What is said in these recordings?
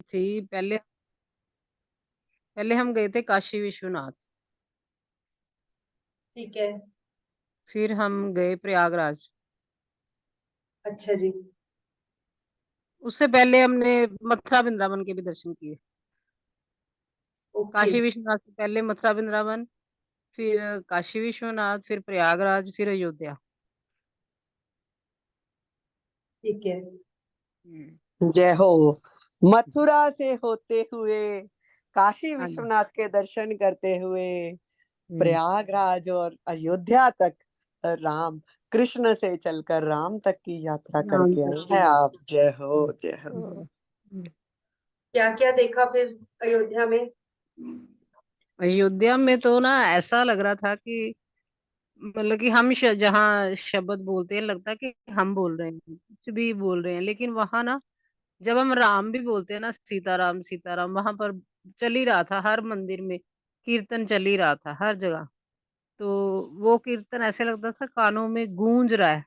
थी पहले। पहले हम गए थे काशी विश्वनाथ। ठीक है। फिर हम गए प्रयागराज। अच्छा जी। उससे पहले हमने मथुरा वृंदावन के भी दर्शन किए। ओके। काशी विश्वनाथ से पहले मथुरा वृंदावन, फिर काशी विश्वनाथ, फिर प्रयागराज, फिर अयोध्या। ठीक है। हम्म। जय हो। मथुरा से होते हुए काशी हाँ जी। विश्वनाथ के दर्शन करते हुए हम्म। प्रयागराज और अयोध्या तक राम कृष्ण से चलकर राम तक की यात्रा राम करके तक आए की हैं आप। यात्रा। जय हो जय हम्म। हो। हम्म। क्या क्या देखा फिर अयोध्या में? अयोध्या में तो ना ऐसा लग रहा था कि मतलब कि हम जहाँ शब्द बोलते हैं लगता है कि हम बोल रहे हैं, कुछ भी बोल रहे हैं, लेकिन वहां ना जब हम राम भी बोलते हैं ना, सीताराम सीताराम, वहां पर चल ही रहा था हर मंदिर में, कीर्तन चल ही रहा था हर जगह। तो वो कीर्तन ऐसे लगता था कानों में गूंज रहा है,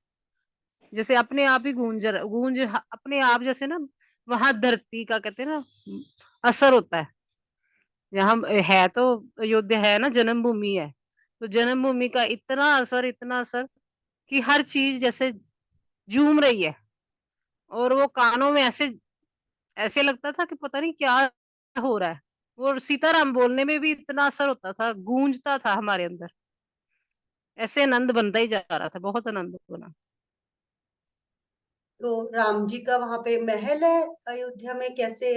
जैसे अपने आप ही अपने आप, जैसे ना वहां धरती का कहते हैं ना असर होता है। जहाँ है तो अयोध्या है ना जन्मभूमि है, तो जन्मभूमि का इतना असर कि हर चीज जैसे झूम रही है। और वो कानों में ऐसे ऐसे लगता था कि पता नहीं क्या हो रहा है। और सीताराम बोलने में भी इतना असर होता था, गूंजता था हमारे अंदर। ऐसे आनंद बनता ही जा रहा था, बहुत आनंद बना। तो राम जी का वहां पे महल है अयोध्या में कैसे?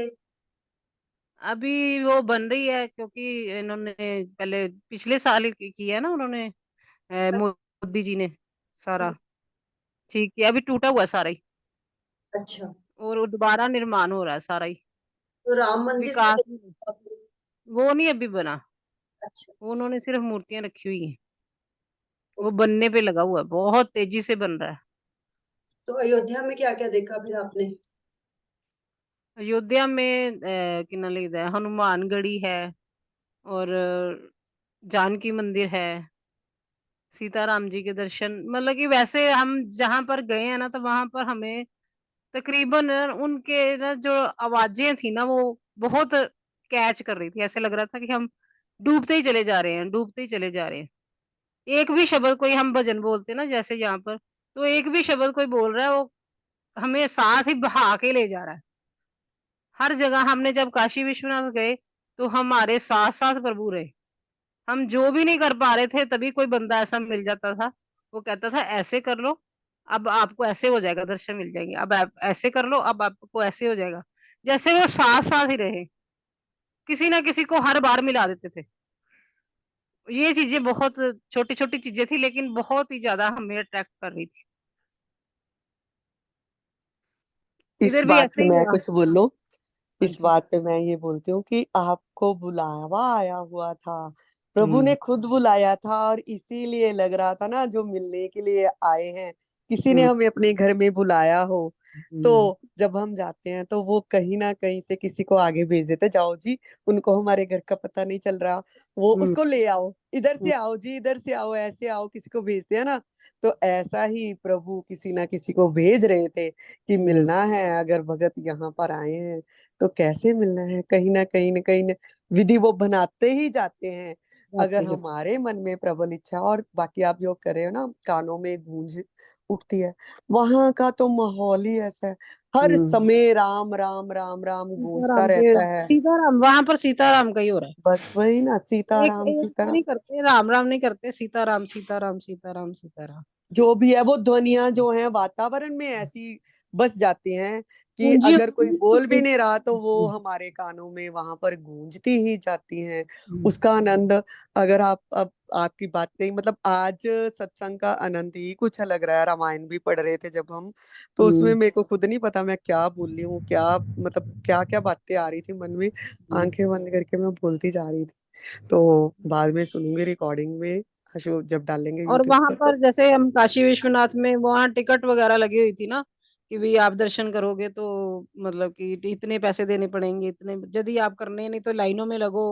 अभी वो बन रही है, क्योंकि इन्होंने पहले पिछले साल ही किया है ना उन्होंने, मोदी जी ने सारा ठीक किया। अभी टूटा हुआ है सारा ही, अच्छा। और वो दोबारा निर्माण हो रहा है सारा ही। तो राम मंदिर का विकास नहीं, देखा आपने? वो नहीं अभी बना। अच्छा। वो उन्होंने सिर्फ मूर्तियां रखी हुई हैं। वो ओके। बनने पे लगा हुआ है, बहुत तेजी से बन रहा है। तो अयोध्या में क्या क्या देखा फिर आपने? अयोध्या में कितना लिखता है, हनुमानगढ़ी है, और जानकी मंदिर है, सीताराम जी के दर्शन, मतलब कि वैसे हम जहां पर गए हैं ना, तो वहां पर हमें तकरीबन उनके ना जो आवाजें थी ना, वो बहुत कैच कर रही थी। ऐसे लग रहा था कि हम डूबते ही चले जा रहे हैं, डूबते ही चले जा रहे हैं। एक भी शब्द कोई हम भजन बोलते ना जैसे यहाँ पर, तो एक भी शब्द कोई बोल रहा है, वो हमें साथ ही बहा के ले जा रहा है। हर जगह हमने जब काशी विश्वनाथ गए, तो हमारे साथ साथ प्रभु रहे। हम जो भी नहीं कर पा रहे थे, तभी कोई बंदा ऐसा मिल जाता था, वो कहता था ऐसे कर लो, अब आपको ऐसे हो जाएगा, दर्शन मिल जाएंगे, अब आप ऐसे कर लो, अब आपको ऐसे हो जाएगा। जैसे वो साथ साथ ही रहे, किसी ना किसी को हर बार मिला देते थे। ये चीजें बहुत छोटी छोटी चीजें थी, लेकिन बहुत ही ज्यादा हमें अट्रैक्ट कर रही थी। इस इधर भी बात ऐसे पे ही मैं हुआ। कुछ बोलूं? हाँ इस जी। बात पे मैं ये बोलती हूँ कि आपको बुलावा आया हुआ था, प्रभु ने हम्म। खुद बुलाया था, और इसीलिए लग रहा था ना जो मिलने के लिए आए हैं, किसी ने हम्म। हमें अपने घर में बुलाया हो। हम्म। तो जब हम जाते हैं तो वो कहीं ना कहीं से किसी को आगे भेज देते, जाओ जी, उनको हमारे घर का पता नहीं चल रहा, वो हम्म। उसको ले आओ, इधर हम्म। से आओ जी, इधर से आओ, ऐसे आओ, किसी को भेजते हैं ना। तो ऐसा ही प्रभु किसी ना किसी को भेज रहे थे कि हम्म। मिलना है, अगर भगत यहाँ पर आए हैं तो कैसे मिलना है, कहीं ना कहीं विधि वो बनाते ही जाते हैं। अगर जाते जाते। हमारे मन में प्रबल इच्छा, और बाकी आप जो कर रहे हो ना, कानों में गूंज उठती है, वहां का तो माहौल ही ऐसा है, हर हम्म। समय राम राम राम राम गूंजता सीताराम के, रहता है। सीताराम वहां पर सीताराम का ही हो रहा बस वही ना, है। एक सीताराम एक सीताराम। नहीं करते, राम राम नहीं करते, सीताराम सीताराम सीताराम सीताराम। जो भी है वो ध्वनियां जो है वातावरण में ऐसी बस जाती हैं कि पूंजी अगर कोई होती बोल भी है। नहीं रहा तो वो हमारे कानों में वहां पर गूंजती ही जाती हैं। हम्म। उसका आनंद, अगर आप अब आपकी बातें, मतलब आज सत्संग का आनंद ही कुछ अलग रहा है। रामायण भी पढ़ रहे थे जब हम, तो उसमें हम्म। मेरे को खुद नहीं पता मैं क्या बोल रही हूँ, क्या मतलब क्या क्या बातें आ रही थी मन में, हम्म। आंखें बंद करके मैं बोलती जा रही थी। तो बाद में सुनूंगी रिकॉर्डिंग में, अशोक जब डालेंगे और यूट्यूब वहां पर तो। पर जैसे हम काशी विश्वनाथ में, वहां टिकट वगैरह लगी हुई थी ना, कि भाई आप दर्शन करोगे तो मतलब कि इतने पैसे देने पड़ेंगे, इतने यदि आप करने, नहीं तो लाइनों में लगो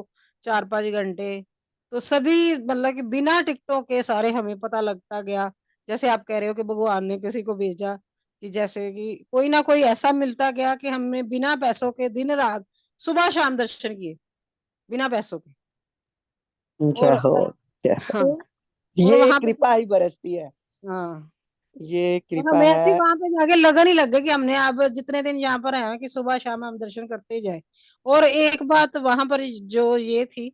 4-5 घंटे। तो सभी मतलब कि बिना टिकटों के सारे हमें पता लगता गया। जैसे आप कह रहे हो कि भगवान ने किसी को भेजा, कि जैसे कि कोई ना कोई ऐसा मिलता गया कि हमें बिना पैसों के दिन रात सुबह शाम दर्शन किए, बिना पैसों के। जय और हो, जय हाँ, हो। और ये वहां पे, कृपा ही बरसती है, हाँ, ये और कृपा हमें ऐसी है। वहां पे जाके लगन ही लग गई कि हमने अब जितने दिन यहाँ पर आए हैं कि सुबह शाम हम दर्शन करते ही जाए। और एक बात वहां पर जो ये थी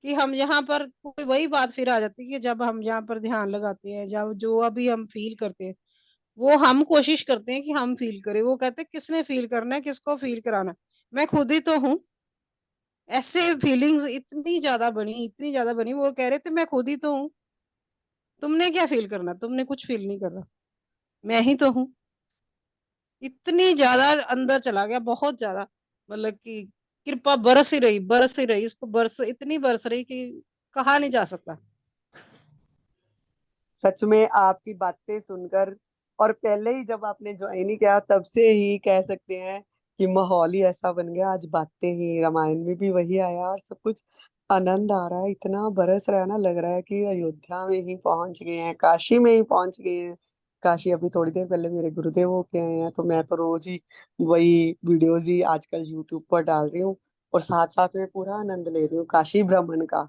कि हम यहाँ पर कोई वही बात फिर आ जाती है कि जब हम यहाँ पर ध्यान लगाते हैं, जब जो अभी हम फील करते हैं, वो हम कोशिश करते हैं कि हम फील करें। वो कहते हैं किसने फील करना है, किसको फील कराना है? मैं खुद ही तो हूँ। ऐसे फीलिंग्स इतनी ज्यादा बनी, वो कह रहे थे मैं खुद ही तो हूँ, तुमने क्या फील करना, तुमने कुछ फील नहीं करना, मैं ही तो हूँ। इतनी ज्यादा अंदर चला गया, बहुत ज्यादा, मतलब कि कृपा बरस ही रही, इसको बरस इतनी बरस रही कि कहा नहीं जा सकता। सच में आपकी बातें सुनकर, और पहले ही जब आपने ज्वाइन ही किया तब से ही कह सकते हैं कि माहौल ही ऐसा बन गया। आज बातें ही, रामायण में भी वही आया और सब कुछ आनंद आ रहा है, इतना बरस रहा है ना, लग रहा है कि अयोध्या में ही पहुंच गए हैं, काशी में ही पहुंच गए हैं। काशी अभी थोड़ी देर पहले मेरे गुरुदेव होके आए हैं, तो मैं तो रोज ही वही वीडियोज ही आजकल यूट्यूब पर डाल रही हूँ, और साथ साथ में पूरा आनंद ले रही हूँ काशी भ्रमण का।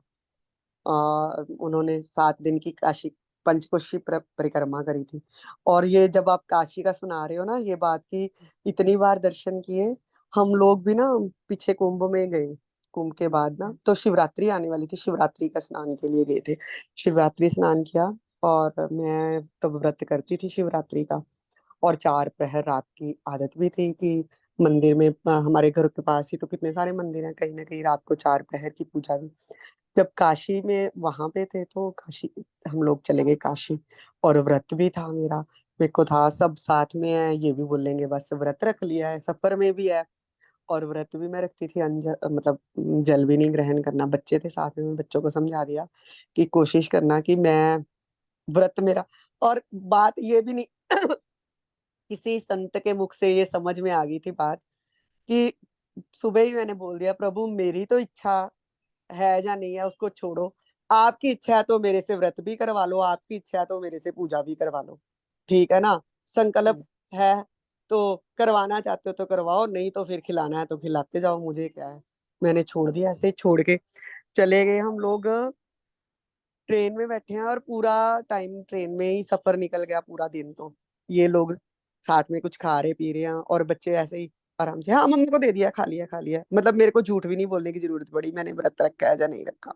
उन्होंने 7 दिन की काशी पंचकोशी परिक्रमा करी थी। और ये जब आप काशी का सुना रहे हो ना ये बात की, इतनी बार दर्शन किए हम लोग भी ना। पीछे कुंभ में गए, कुंभ के बाद ना तो शिवरात्रि आने वाली थी, शिवरात्रि का स्नान के लिए गए थे। शिवरात्रि स्नान किया, और मैं तब व्रत करती थी शिवरात्रि का। और 4 प्रहर रात की आदत भी थी कि मंदिर में, हमारे घर के पास ही तो कितने सारे मंदिर हैं, कहीं ना कहीं रात को 4 प्रहर की पूजा भी। जब काशी में वहां पे थे तो काशी हम लोग चले गए काशी, और व्रत भी था मेरा। मेरे को था सब साथ में है, ये भी बोलेंगे बस व्रत रख लिया है, सफर में भी है। और व्रत भी मैं रखती थी, मतलब जल भी नहीं ग्रहण करना। बच्चे थे साथ में, मैं बच्चों को समझा दिया कि कोशिश करना कि मैं व्रत मेरा। और बात ये भी नहीं किसी संत के मुख से ये समझ में आ गई थी बात कि सुबह ही मैंने बोल दिया, प्रभु मेरी तो इच्छा है या नहीं है उसको छोड़ो, आपकी इच्छा है तो मेरे से व्रत भी करवा लो, आपकी इच्छा है तो मेरे से पूजा भी करवा लो, ठीक है ना। संकल्प हम्म। है तो करवाना चाहते हो तो करवाओ, नहीं तो फिर खिलाना है तो खिलाते जाओ, मुझे क्या है। मैंने छोड़ दिया, ऐसे छोड़ के चले गए हम लोग। ट्रेन में बैठे हैं और पूरा टाइम ट्रेन में ही सफर निकल गया, पूरा दिन तो ये लोग साथ में कुछ खा रहे पी रहे हैं, और बच्चे ऐसे ही आराम से, हाँ मम्मी को दे दिया, खा लिया खा लिया, मतलब मेरे को झूठ भी नहीं बोलने की जरूरत पड़ी मैंने व्रत रखा है या नहीं रखा।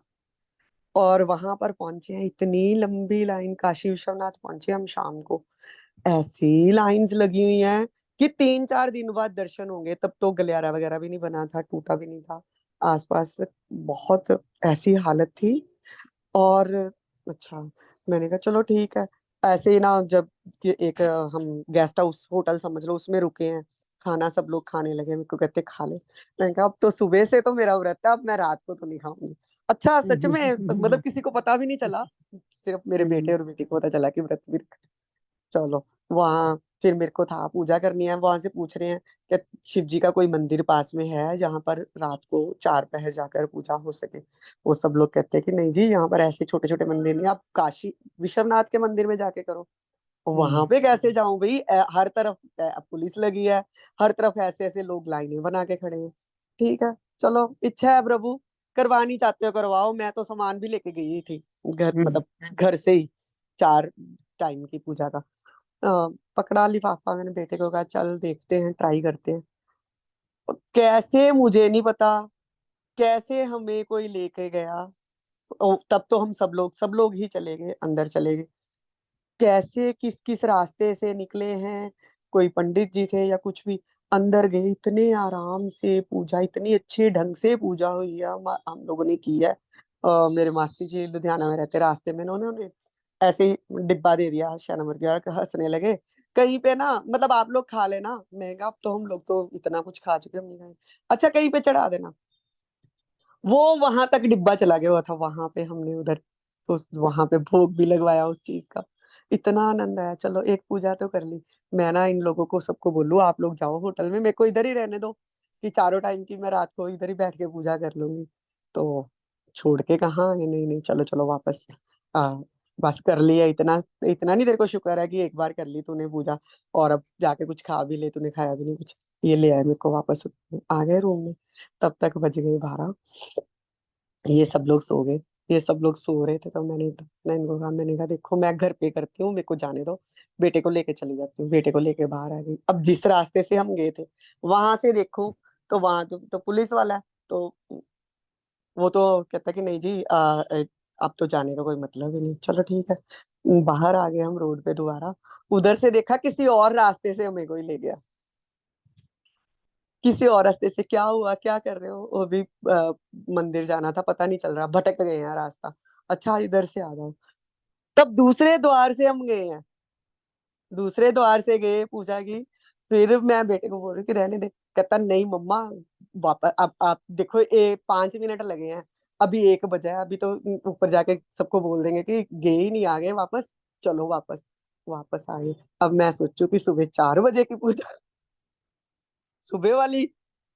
और वहां पर पहुंचे हैं, इतनी लंबी लाइन, काशी विश्वनाथ पहुंचे हम शाम को। ऐसी लाइंस लगी हुई हैं कि 3-4 दिन बाद दर्शन होंगे, तब तो गलियारा वगैरह भी नहीं बना था, टूटा भी नहीं था आसपास। बहुत ऐसी हालत थी। और अच्छा, मैंने कहा चलो ठीक है। ऐसे ही ना जब एक हम गेस्ट हाउस होटल समझ लो उसमें रुके हैं, खाना सब लोग खाने लगे, मेरे को कहते खा ले। मैंने कहा अब तो सुबह से तो मेरा व्रत है, अब मैं रात को तो नहीं खाऊंगी। अच्छा सच में, मतलब किसी को पता भी नहीं चला, सिर्फ मेरे बेटे और बेटी को पता चला कि व्रत भी रखा। चलो वहां फिर मेरे को था पूजा करनी है, वहां से पूछ रहे हैं कि शिव जी का कोई मंदिर पास में है जहां पर रात को 4 प्रहर जाकर पूजा हो सके। वो सब लोग कहते हैं कि नहीं जी, यहाँ पर ऐसे छोटे छोटे मंदिर नहीं, आप काशी विश्वनाथ के मंदिर में जाके करो। वहां पे कैसे जाऊं भाई, हर तरफ पुलिस लगी है, हर तरफ ऐसे ऐसे लोग लाइनें बना के खड़े हैं। ठीक है, चलो इच्छा है प्रभु, करवानी चाहते हो करवाओ। मैं तो सामान भी लेके गई थी घर, मतलब घर से ही 4 टाइम की पूजा का। पकड़ा लिफाफा, मैंने बेटे को कहा चल देखते हैं, ट्राई करते हैं। और कैसे मुझे नहीं पता, कैसे हमें कोई लेके गया। तब तो हम सब लोग ही चले गए, अंदर चले गए। कैसे किस किस रास्ते से निकले हैं, कोई पंडित जी थे या कुछ भी, अंदर गए, इतने आराम से पूजा, इतनी अच्छे ढंग से पूजा हुई है, हम लोगों ने की है। मेरे मासी जी लुधियाना में रहते, रास्ते में उन्होंने उन्हें ऐसे ही डिब्बा दे दिया, नंबर दिया, हंसने लगे। कहीं पे ना, मतलब आप लोग खा लेना, मैं कहा अब तो हम लोग तो इतना कुछ खा चुके, हम नहीं खाएंगे। अच्छा कहीं पे चढ़ा देना। वो वहां तक डिब्बा चला गया हुआ था, वहां पे हमने उधर तो वहां पे भोग भी लगवाया उस चीज का। इतना आनंद आया, चलो एक पूजा तो कर ली। मैं ना इन लोगों को सबको बोलूं आप लोग जाओ होटल में, मेरे को इधर ही रहने दो, कि 4 टाइम की मैं रात को इधर ही बैठ के पूजा कर लूंगी। तो छोड़ के कहाँ है, नहीं नहीं चलो चलो वापस। आ, बस कर लिया इतना। इतना नहीं तेरे को शुक्र है कि एक बार कर ली तूने पूजा, और अब जाके कुछ खा भी ले, तूने खाया भी नहीं कुछ। ये ले आए मेरे को वापस। आ गए रूम में, तब तक बज गए 12। ये सब लोग सो गए। ये सब लोग सो रहे थे, तो मैंने इनको कहा, मैंने कहा देखो मैं घर पे करती हूँ, मेरे को जाने दो, बेटे को लेके चली जाती हूँ। बेटे को लेके बाहर आ गई। अब जिस रास्ते से हम गए थे, वहां से देखो तो वहां तो पुलिस वाला है। तो वो तो कहता कि नहीं जी, अब तो जाने का कोई मतलब ही नहीं। चलो ठीक है। बाहर आ गए हम रोड पे दोबारा। उधर से देखा किसी और रास्ते से हमें कोई ले गया। किसी और रास्ते से, क्या हुआ, क्या कर रहे हो, वो भी मंदिर जाना था, पता नहीं चल रहा, भटक गए हैं रास्ता। अच्छा इधर से आ जाओ। तब दूसरे द्वार से हम गए हैं। दूसरे द्वार से गए, पूछा कि, फिर मैं बेटे को बोल रही कि रहने दे। कहता नहीं मम्मा, वापस अब आप देखो, 5 मिनट लगे हैं, अभी 1 बजा है, अभी तो ऊपर जाके सबको बोल देंगे कि गए ही नहीं, आ गए वापस, चलो वापस। वापस आ गए। अब मैं सोचू कि सुबह 4 बजे की पूजा, सुबह वाली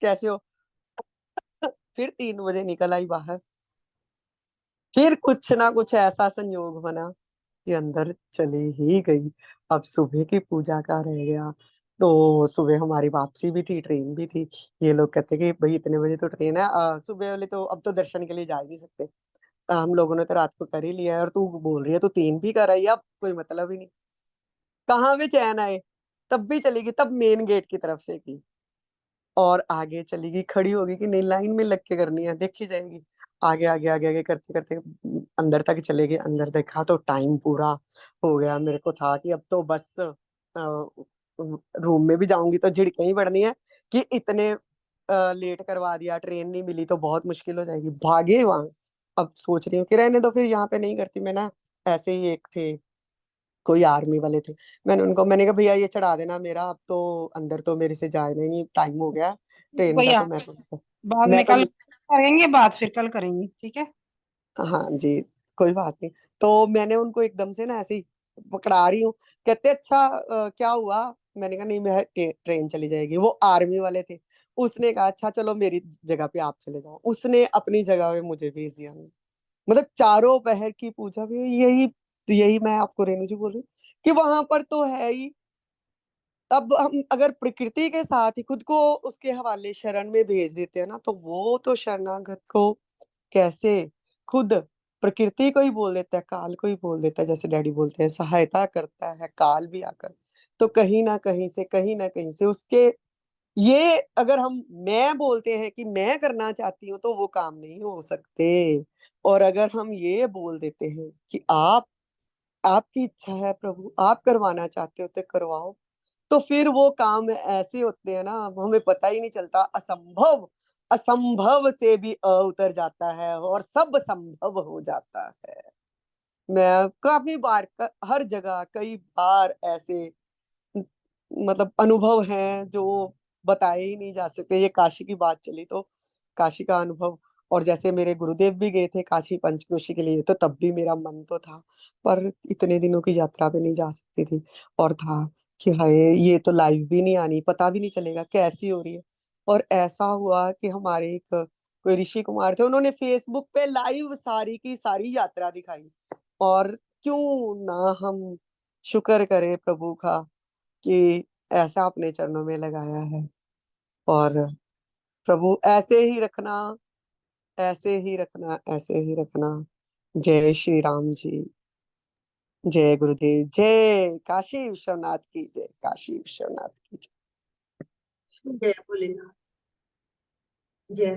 कैसे हो। फिर 3 बजे निकल आई बाहर। फिर कुछ ना कुछ ऐसा संयोग बना कि अंदर चली ही गई। अब सुबह की पूजा का रह गया। तो सुबह हमारी वापसी भी थी, ट्रेन भी थी। ये लोग कहते कि भाई इतने बजे तो ट्रेन है, सुबह वाले तो अब तो दर्शन के लिए जा ही नहीं सकते। हम लोगों ने तो रात को कर ही लिया है, और तू बोल रही है तू 3 भी कर आई, अब कोई मतलब ही नहीं। कहाँ भी चैन आए। तब भी चलेगी, तब मेन गेट की तरफ से की, और आगे चली गई, खड़ी होगी कि नहीं लाइन में लग के करनी है, देखी जाएगी। आगे आगे आगे आगे करते करते अंदर तक चले गए। अंदर देखा तो टाइम पूरा हो गया। मेरे को था कि अब तो बस रूम में भी जाऊंगी तो झिड़कें ही पड़नी है कि इतने लेट करवा दिया, ट्रेन नहीं मिली तो बहुत मुश्किल हो जाएगी। भागे वहां। अब सोच रही हूँ कि रहने दो, फिर यहाँ पे नहीं करती मैं ना। ऐसे ही एक थे, कोई आर्मी वाले थे। मैंने कहा भैया ये चढ़ा देना मेरा, अब तो अंदर तो मेरे से जाए नहीं, टाइम हो गया ट्रेन का, भैया, तो बाद मैं में तो कल नहीं। करेंगे बात, फिर कल करेंगे, ठीक है। हाँ जी, कोई बात नहीं। तो मैंने उनको एकदम से ना ऐसे ही पकड़ा रही हूँ। कहते अच्छा क्या हुआ। मैंने कहा नहीं, मैं ट्रेन चली जाएगी। वो आर्मी वाले थे। उसने कहा अच्छा चलो मेरी जगह पे आप चले जाओ। उसने अपनी जगह पे मुझे भेज दिया। मतलब चारों पहर की पूजा भी यही। यही मैं आपको रेणु जी बोल रही हूँ कि वहां पर तो है ही। अब हम अगर प्रकृति के साथ ही खुद को उसके हवाले शरण में भेज देते हैं ना, तो वो तो शरणागत को कैसे खुद प्रकृति को ही बोल देता है, काल को ही बोल देता है, जैसे डैडी बोलते हैं सहायता करता है काल भी आकर। तो कहीं ना कहीं से, कहीं ना कहीं से उसके, ये अगर हम मैं बोलते हैं कि मैं करना चाहती हूँ तो वो काम नहीं हो सकते। और अगर हम ये बोल देते हैं कि आप, आपकी इच्छा है प्रभु, आप करवाना चाहते हो तो करवाओ, तो फिर वो काम ऐसे होते हैं ना, हमें पता ही नहीं चलता। असंभव, असंभव से भी उतर जाता है और सब संभव हो जाता है। मैं काफी बार हर जगह कई बार ऐसे मतलब अनुभव हैं जो बताए ही नहीं जा सकते। ये काशी की बात चली तो काशी का अनुभव। और जैसे मेरे गुरुदेव भी गए थे काशी पंचक्रोशी के लिए, तो तब भी मेरा मन तो था, पर इतने दिनों की यात्रा पे नहीं जा सकती थी। और था कि हाय, ये तो लाइव भी नहीं आनी, पता भी नहीं चलेगा कैसी हो रही है। और ऐसा हुआ कि हमारे एक कोई ऋषि कुमार थे, उन्होंने फेसबुक पे लाइव सारी की सारी यात्रा दिखाई। और क्यों ना हम शुक्र करें प्रभु का कि ऐसा अपने चरणों में लगाया है। और प्रभु ऐसे ही रखना, ऐसे ही रखना, ऐसे ही रखना। जय श्री राम जी। जय गुरुदेव, जय काशी विश्वनाथ की जय, काशी विश्वनाथ की जय। जय भोलेनाथ। जय